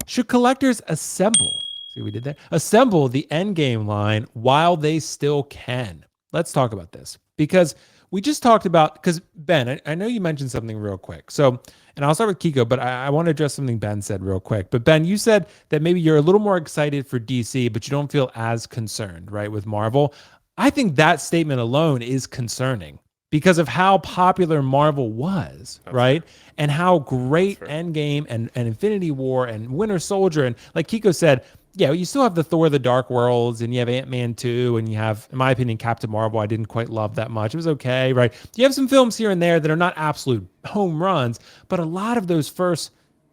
Should collectors assemble? See what we did there? Assemble the Endgame line while they still can. Let's talk about this because we just talked about, because Ben, I know you mentioned something real quick. So, and I'll start with Kiko, but I want to address something Ben said real quick. But Ben, you said that maybe you're a little more excited for DC, but you don't feel as concerned, right, with Marvel. I think that statement alone is concerning because of how popular Marvel was, right? And how great Endgame and Infinity War and Winter Soldier, and like Kiko said, yeah, you still have the Thor: The Dark Worlds, and you have Ant-Man 2, and you have, in my opinion, Captain Marvel. I didn't quite love that much. It was okay, right? You have some films here and there that are not absolute home runs, but a lot of those first,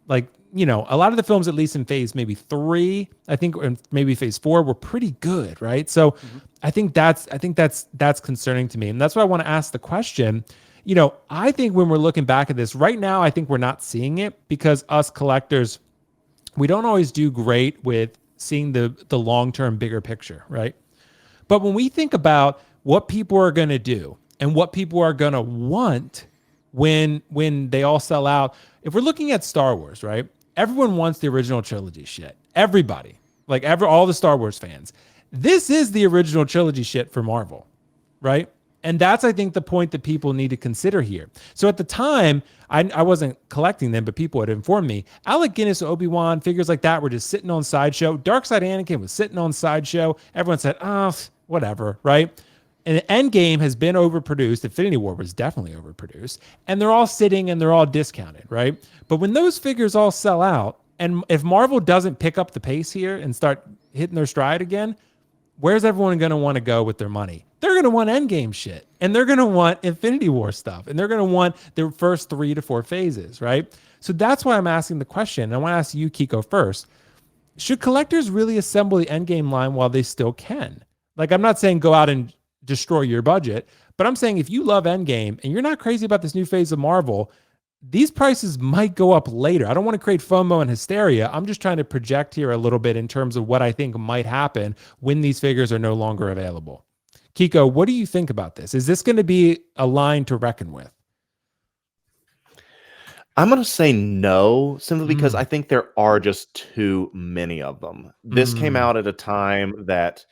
like, a lot of the films, at least in phase maybe 3, I think, and maybe phase 4, were pretty good, right? So I think that's concerning to me. And that's why I want to ask the question. I think when we're looking back at this right now, I think we're not seeing it because us collectors, we don't always do great with seeing the long-term bigger picture, right? But when we think about what people are going to do and what people are going to want when they all sell out, if we're looking at Star Wars, right? Everyone wants the original trilogy shit. Everybody, like all the Star Wars fans. This is the original trilogy shit for Marvel, right? And that's, I think, the point that people need to consider here. So at the time, I wasn't collecting them, but people had informed me. Alec Guinness, Obi-Wan, figures like that were just sitting on Sideshow. Darkseid Anakin was sitting on Sideshow. Everyone said, oh, whatever, right? And Endgame has been overproduced. Infinity War was definitely overproduced. And they're all sitting and they're all discounted, right? But when those figures all sell out, and if Marvel doesn't pick up the pace here and start hitting their stride again, where's everyone going to want to go with their money? They're going to want Endgame shit, and they're going to want Infinity War stuff, and they're going to want their first 3 to 4 phases, right? So that's why I'm asking the question. I want to ask you, Kiko, first. Should collectors really assemble the Endgame line while they still can? Like, I'm not saying go out and destroy your budget, but I'm saying if you love Endgame and you're not crazy about this new phase of Marvel, these prices might go up later. I don't want to create FOMO and hysteria. I'm just trying to project here a little bit in terms of what I think might happen when these figures are no longer available. Kiko, what do you think about this? Is this going to be a line to reckon with? I'm going to say no, simply because I think there are just too many of them. This came out at a time that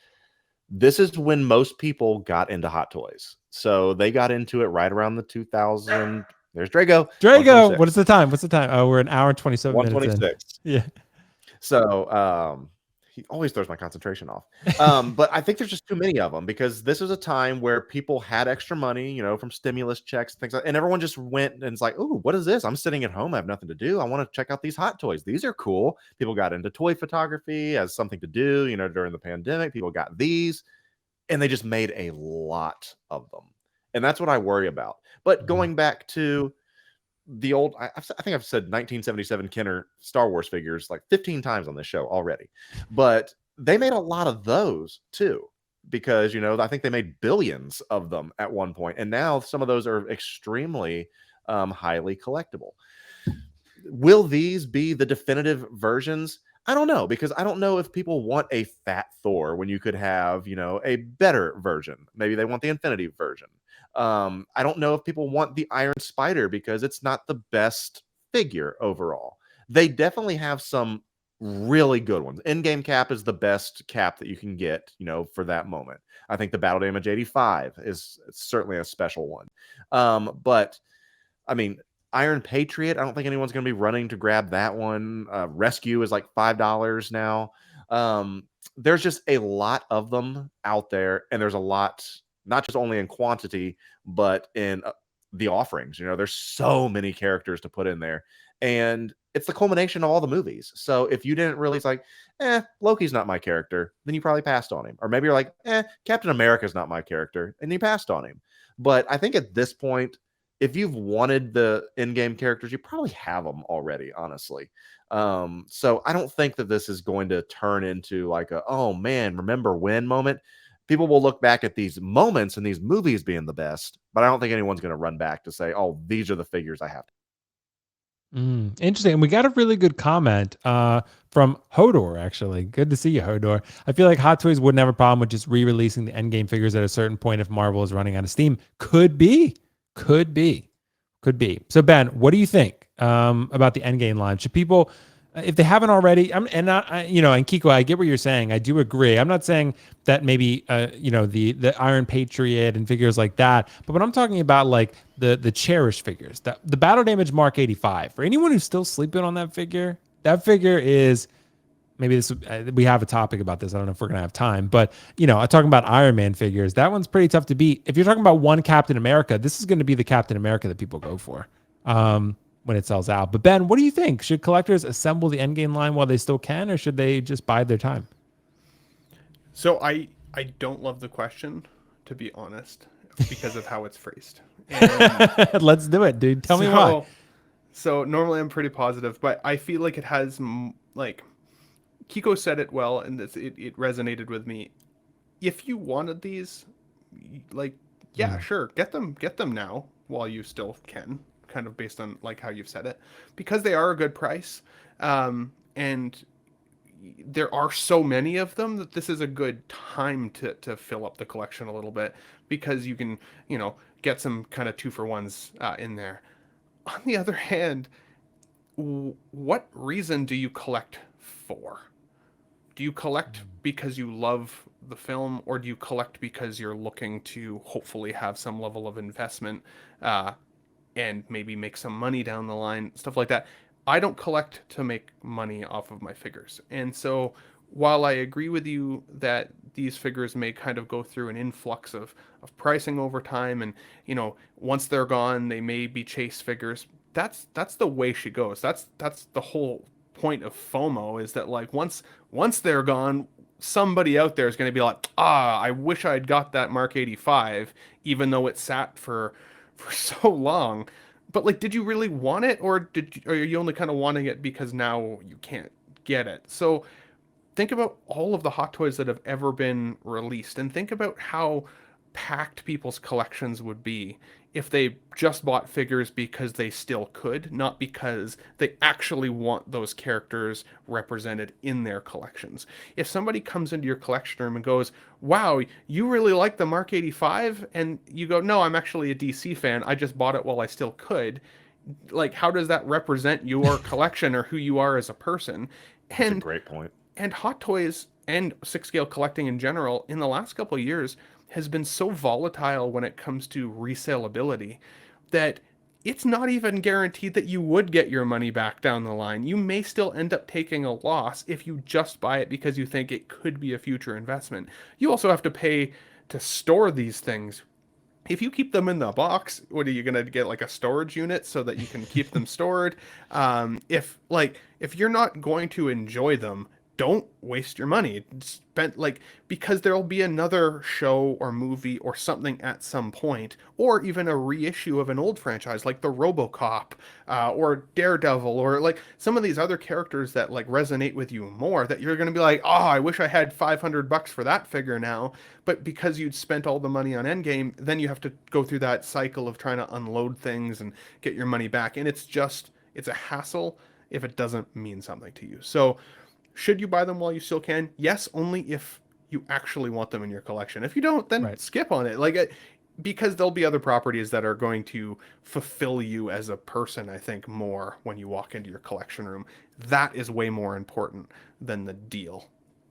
this is when most people got into Hot Toys. So they got into it right around the 2000. There's Drago. Drago, what is the time? What's the time? Oh, we're an hour and 27 minutes in. 126. Yeah. So he always throws my concentration off. But I think there's just too many of them because this is a time where people had extra money, from stimulus checks, things like that. And everyone just went and it's like, oh, what is this? I'm sitting at home. I have nothing to do. I want to check out these Hot Toys. These are cool. People got into toy photography as something to do, during the pandemic. People got these and they just made a lot of them. And that's what I worry about. But going back to the old, I think I've said 1977 Kenner Star Wars figures like 15 times on this show already. But they made a lot of those too, because, I think they made billions of them at one point. And now some of those are extremely highly collectible. Will these be the definitive versions? I don't know, because I don't know if people want a fat Thor when you could have, a better version. Maybe they want the Infinity version. I don't know if people want the Iron Spider because it's not the best figure overall. They definitely have some really good ones. Endgame Cap is the best cap that you can get, for that moment. I think the Battle Damage 85 is certainly a special one. But I mean, Iron Patriot, I don't think anyone's going to be running to grab that one. Rescue is like $5 now. There's just a lot of them out there, and there's a lot, not just only in quantity, but in the offerings. There's so many characters to put in there, and it's the culmination of all the movies. So if you didn't really, it's like, Loki's not my character, then you probably passed on him. Or maybe you're like, Captain America's not my character, and you passed on him. But I think at this point, if you've wanted the in-game characters, you probably have them already, honestly. So I don't think that this is going to turn into like a, oh man, remember when moment. People will look back at these moments and these movies being the best, but I don't think anyone's going to run back to say, oh, these are the figures I have. Interesting. And we got a really good comment from Hodor, actually. Good to see you, Hodor. I feel like Hot Toys wouldn't have a problem with just re-releasing the Endgame figures at a certain point if Marvel is running out of steam. Could be. So Ben, what do you think about the Endgame line? Should people If they haven't already, and Kiko, I get what you're saying. I do agree. I'm not saying that maybe, the Iron Patriot and figures like that. But when I'm talking about like the cherished figures, the Battle Damage Mark 85, for anyone who's still sleeping on that figure is maybe this. We have a topic about this. I don't know if we're gonna have time, but I'm talking about Iron Man figures. That one's pretty tough to beat. If you're talking about one Captain America, this is going to be the Captain America that people go for. When it sells out. But Ben, what do you think? Should collectors assemble the endgame line while they still can, or should they just bide their time? So I don't love the question, to be honest, because of how it's phrased. And Let's do it, dude. Tell me why. So normally I'm pretty positive, but I feel like it has like Kiko said it well, and it resonated with me. If you wanted these, like, yeah, sure, get them now while you still can, kind of based on like how you've said it, because they are a good price, and there are so many of them that this is a good time to fill up the collection a little bit, because you can get some kind of 2-for-1s in there. On the other hand, what reason do you collect for? Do you collect because you love the film, or do you collect because you're looking to hopefully have some level of investment, and maybe make some money down the line, stuff like that? I don't collect to make money off of my figures. And so while I agree with you that these figures may kind of go through an influx of pricing over time, and once they're gone, they may be chase figures. That's the way she goes. That's the whole point of FOMO, is that like once they're gone, somebody out there is going to be like, I wish I'd got that Mark 85, even though it sat for so long. But like, did you really want it, or are you only kind of wanting it because now you can't get it? So think about all of the Hot Toys that have ever been released, and think about how packed people's collections would be if they just bought figures because they still could, not because they actually want those characters represented in their collections. If somebody comes into your collection room and goes, wow, you really like the Mark 85? And you go, no, I'm actually a DC fan. I just bought it while I still could. Like, how does that represent your collection or who you are as a person? That's a great point. And Hot Toys and 6-scale collecting in general in the last couple of years has been so volatile when it comes to resaleability that it's not even guaranteed that you would get your money back down the line. You may still end up taking a loss if you just buy it because you think it could be a future investment. You also have to pay to store these things. If you keep them in the box, what are you going to get, like a storage unit so that you can keep them stored? If you're not going to enjoy them, don't waste your money. Because there'll be another show or movie or something at some point, or even a reissue of an old franchise like the RoboCop, or Daredevil, or like some of these other characters that like resonate with you more, that you're going to be like, I wish I had $500 for that figure now. But because you'd spent all the money on Endgame, then you have to go through that cycle of trying to unload things and get your money back. And it's a hassle if it doesn't mean something to you. So should you buy them while you still can? Yes, only if you actually want them in your collection. If you don't, then skip on it. Because there'll be other properties that are going to fulfill you as a person, I think, more when you walk into your collection room. That is way more important than the deal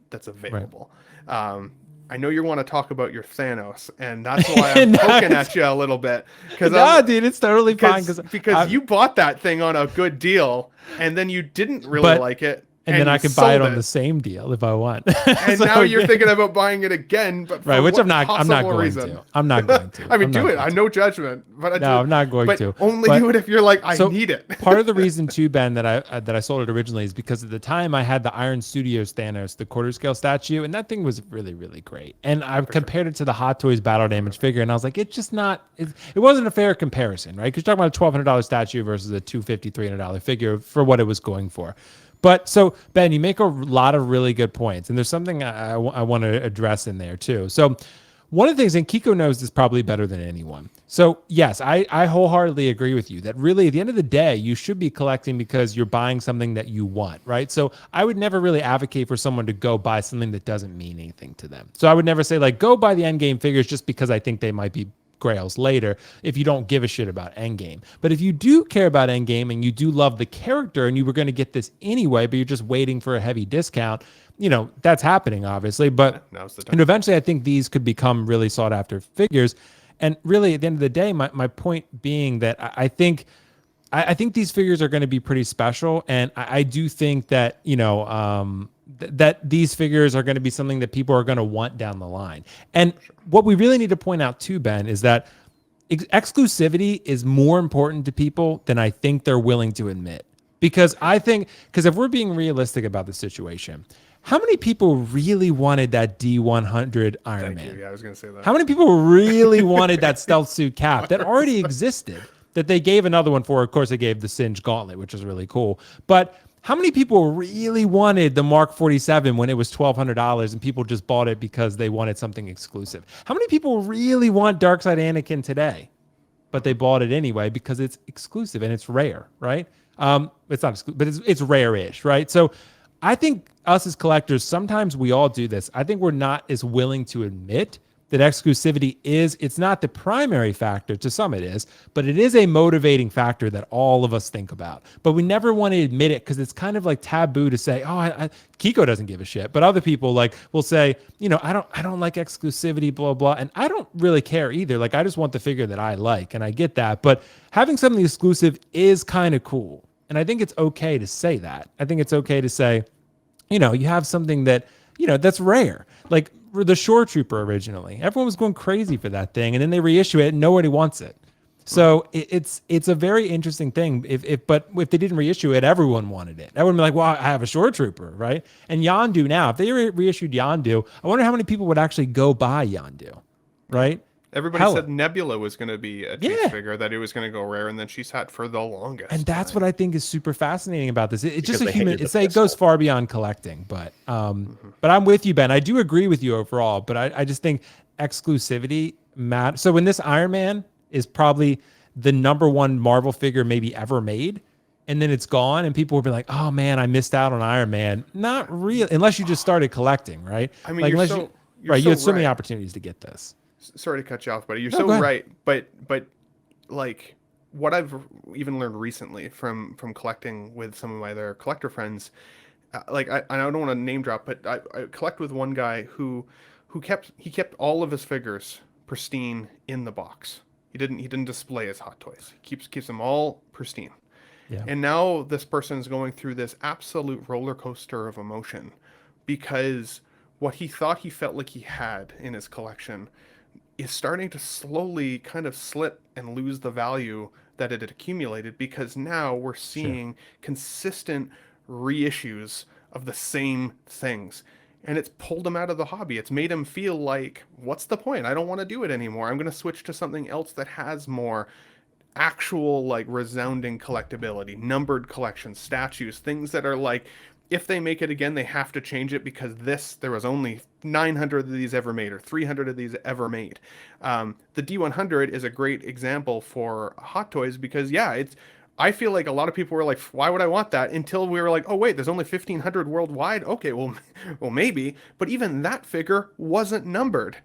that's available. Right. I know you want to talk about your Thanos, and that's why I'm poking at you a little bit. Dude, it's totally fine. Because you bought that thing on a good deal, and then you didn't really like it. And then I can buy it on the same deal if I want. And so, now you're thinking about buying it again, but for which I'm not going reason? to. I'm not going to. I mean, do it. I no judgment, but I'm not going to. Only do it if you're like, I need it. Part of the reason too, Ben, that I sold it originally is because at the time I had the Iron Studios Thanos, the quarter scale statue, and that thing was really, really great. And I compared it to the Hot Toys Battle Damage figure, and I was like, it's just not. It wasn't a fair comparison, right? Because you're talking about a $1,200 statue versus a $250, $300 figure for what it was going for. But so, Ben, you make a lot of really good points, and there's something I want to address in there too. So one of the things, and Kiko knows this probably better than anyone. So yes, I wholeheartedly agree with you that really at the end of the day, you should be collecting because you're buying something that you want, right? So I would never really advocate for someone to go buy something that doesn't mean anything to them. So I would never say like, go buy the Endgame figures just because I think they might be Grails later if you don't give a shit about Endgame. But if you do care about Endgame and you do love the character and you were going to get this anyway, but you're just waiting for a heavy discount, that's happening obviously. But Now's the time. eventually I think these could become really sought after figures. And really at the end of the day, my point being that I think these figures are going to be pretty special. And I do think that, that these figures are going to be something that people are going to want down the line. And what we really need to point out too, Ben, is that exclusivity is more important to people than I think they're willing to admit. Because if we're being realistic about the situation, how many people really wanted that D100 Iron Man? Yeah, I was going to say that. How many people really wanted that stealth suit cap that already existed, that they gave another one for? Of course, they gave the Singe Gauntlet, which is really cool. But how many people really wanted the Mark 47 when it was $1,200 and people just bought it because they wanted something exclusive? How many people really want Darkseid Anakin today, but they bought it anyway because it's exclusive and it's rare, right? It's not exclusive, but it's rare-ish, right? So I think us as collectors, sometimes we all do this. I think we're not as willing to admit that exclusivity it's not the primary factor. To some it is, but it is a motivating factor that all of us think about. But we never want to admit it because it's kind of like taboo to say, oh, Kiko doesn't give a shit. But other people will say, I don't like exclusivity, blah, blah. And I don't really care either. Like, I just want the figure that I like. And I get that. But having something exclusive is kind of cool. And I think it's okay to say that. I think it's okay to say, you have something that, that's rare. Like the Shore Trooper originally. Everyone was going crazy for that thing. And then they reissue it and nobody wants it. So it's a very interesting thing. But if they didn't reissue it, everyone wanted it. Everyone would be like, well, I have a Shore Trooper, right? And Yondu now, if they reissued Yondu, I wonder how many people would actually go buy Yondu, right? Everybody said Nebula was going to be a chase figure, that it was going to go rare, and then she sat for the longest. And that's what I think is super fascinating about this. It's just a human. It goes far beyond collecting, but I'm with you, Ben. I do agree with you overall, but I just think exclusivity matters. So when this Iron Man is probably the #1 Marvel figure maybe ever made, and then it's gone, and people will be like, "Oh man, I missed out on Iron Man." Not real, unless you just started collecting, right? I mean, you had so many opportunities to get this. Sorry to cut you off, buddy. You're so right. But like what I've even learned recently from collecting with some of my other collector friends, I don't want to name drop, but I collect with one guy who kept all of his figures pristine in the box. He didn't display his hot toys. He keeps them all pristine. Yeah. And now this person's going through this absolute roller coaster of emotion because what he thought he felt like he had in his collection is starting to slowly kind of slip and lose the value that it had accumulated, because now we're seeing consistent reissues of the same things. And it's pulled him out of the hobby. It's made him feel like, what's the point? I don't want to do it anymore. I'm going to switch to something else that has more actual, like, resounding collectability, numbered collections, statues, things that are like, if they make it again, they have to change it because there was only 900 of these ever made or 300 of these ever made. The D100 is a great example for Hot Toys because, I feel like a lot of people were like, why would I want that? Until we were like, oh, wait, there's only 1,500 worldwide. Okay, well, maybe. But even that figure wasn't numbered.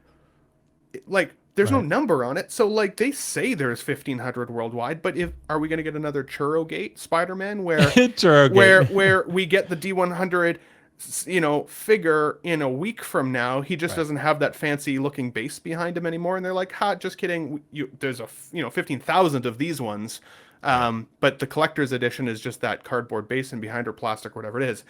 There's no number on it. So, they say there's 1,500 worldwide, but are we going to get another Churrogate Spider-Man where we get the D100, figure in a week from now? He just doesn't have that fancy looking base behind him anymore. And they're like, just kidding. There's 15,000 of these ones. But the collector's edition is just that cardboard base and behind her plastic, whatever it is.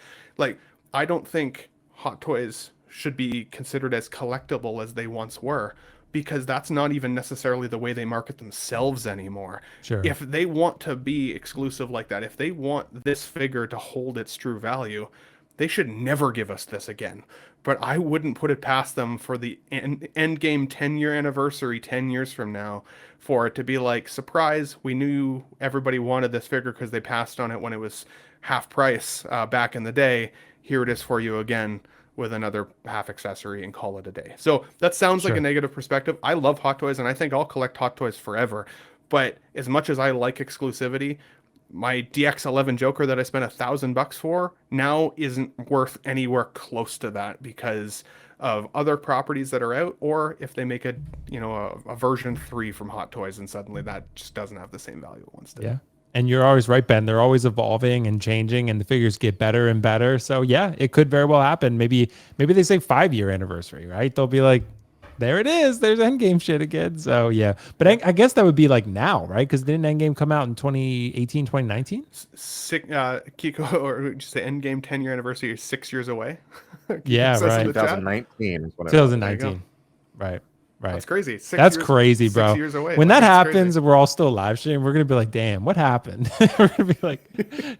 I don't think Hot Toys should be considered as collectible as they once were, because that's not even necessarily the way they market themselves anymore. Sure. If they want to be exclusive like that, if they want this figure to hold its true value, they should never give us this again. But I wouldn't put it past them for the Endgame 10-year anniversary 10 years from now for it to be like, surprise, we knew everybody wanted this figure because they passed on it when it was half price back in the day. Here it is for you again with another half accessory, and call it a day. So that sounds like a negative perspective. I love Hot Toys, and I think I'll collect Hot Toys forever. But as much as I like exclusivity, my DX11 Joker that I spent $1,000 for now isn't worth anywhere close to that because of other properties that are out, or if they make a version 3 from Hot Toys, and suddenly that just doesn't have the same value it once did. Yeah. And you're always right, Ben. They're always evolving and changing, and the figures get better and better. So yeah, it could very well happen. Maybe they say 5-year anniversary, right? They'll be like, there it is. There's Endgame shit again. So yeah, but I guess that would be like now, right? Because didn't Endgame come out in 2018, 2019? Kiko, or would you say Endgame 10-year anniversary is 6 years away? Yeah, says in right. the chat. 2019 is what it was. 2019. Right. Right. That's crazy. That's crazy, bro. 6 years away. When Like, that that's happens crazy. and we're all still live streaming, we're gonna be like, "Damn, what happened?" We're gonna be like,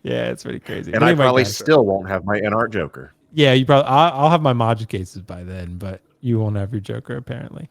"Yeah, it's pretty crazy." And But I anyway, probably guys, still won't have my NR Joker. yeah, you probably. I'll have my Module cases by then, but you won't have your Joker apparently.